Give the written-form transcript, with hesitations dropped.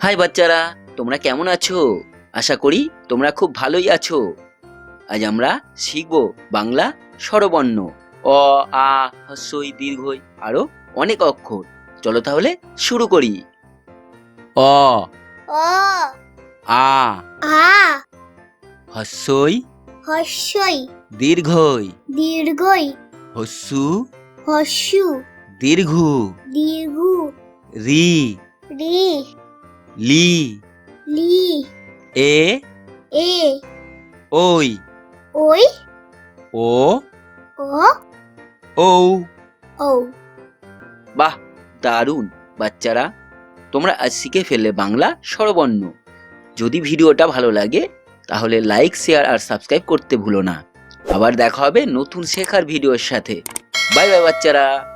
High বাচ্চারা, তোমরা কেমন আছো? আশা করি তোমরা খুব ভালোই আছো। আজ আমরা শিখব বাংলা স্বরবর্ণ অ, আ, হ্রস্বই, দীর্ঘই আরো অনেক অক্ষর। চলো তাহলে শুরু করি। অ, অ আ, আ হ্রস্বই, হর্ষই দীর্ঘই, দীর্ঘই হস্যু, হর্ষু দীর্ঘু, দীর্ঘু রি, রি লি, লি এ, এ ওই, ওই ও, ও ঔ। ও বাহ, দারুণ বাচ্চারা, তোমরা আজ শিখে ফেললে বাংলা স্বরবর্ণ। যদি ভিডিওটা ভালো লাগে তাহলে লাইক, শেয়ার আর সাবস্ক্রাইব করতে ভুলো না। আবার দেখা হবে নতুন শেখার ভিডিওর সাথে। বাই বাই বাচ্চারা।